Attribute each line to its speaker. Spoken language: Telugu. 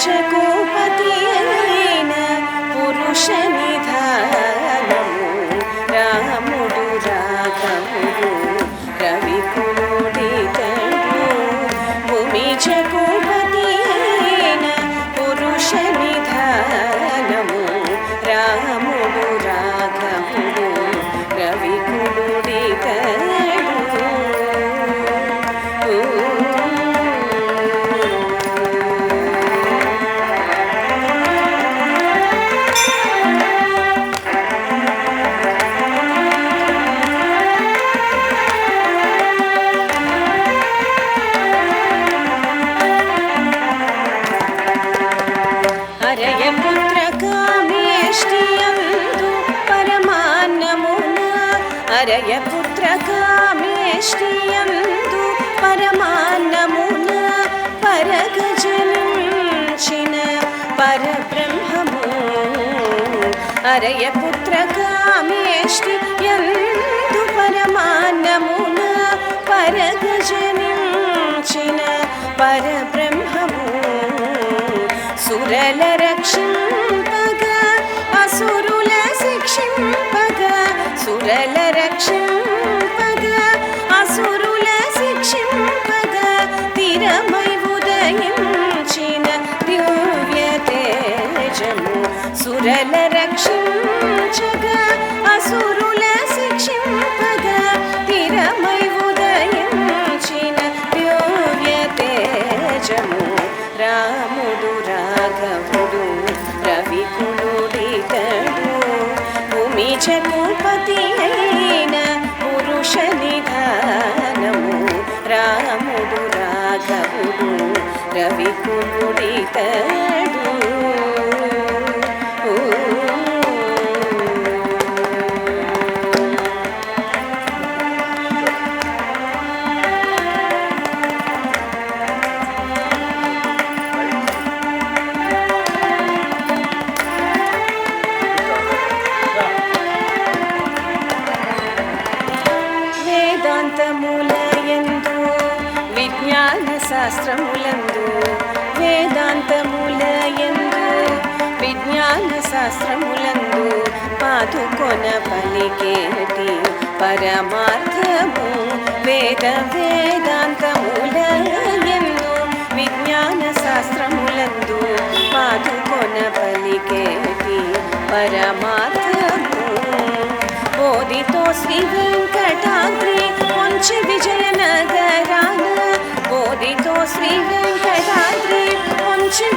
Speaker 1: చకోపతి అయిన పురుష నిధానము రాముడు రాఘవుడు రవికులుడితడు భూమి చకోపతి అయిన పురుష నిధానము రాముడు రాఘవుడు రవికులుడితడు అరయపుత్ర కామేష్టియందు పరమాన్నమున అరయపుత్ర కామేష్టియందు పరమాన్నమున పరగజనించిన పరబ్రహ్మము అరయపుత్ర కామేష్టియందు పరమాన్నమున పరగజనించిన పరబ్రహ్మము సురల రక్షింపగా అసురుల శిక్షింపగా సురల రక్షింపగా అసురుల శిక్షింపగా తిరమై ఉదయించిన దివ్య తేజము సురల రక్షించగా అసురుల శిక్షింపగా తిరమై ఉదయించిన దివ్య తేజము రాముడు రాఘవుడు రవికులుడితడు భూమి చకోపతి అయిన పురుష నిధానము రాముడు రాఘవుడు రవికులుడితడు వేదాంతములయందు విజ్ఞాన శాస్త్రములందు వేదాంతములయందు విజ్ఞాన శాస్త్రములందు పాదుకొన పలికేటి పరమార్థము వేదాంతములయందు విజ్ఞాన శాస్త్రములందు పాదుకొన పలికేటి పరమార్థము బోధితో శ్రీ వెంకటాద్రి కొంచె విజయనగరాన బోధితో శ్రీ వెంకటాద్రి కొంచె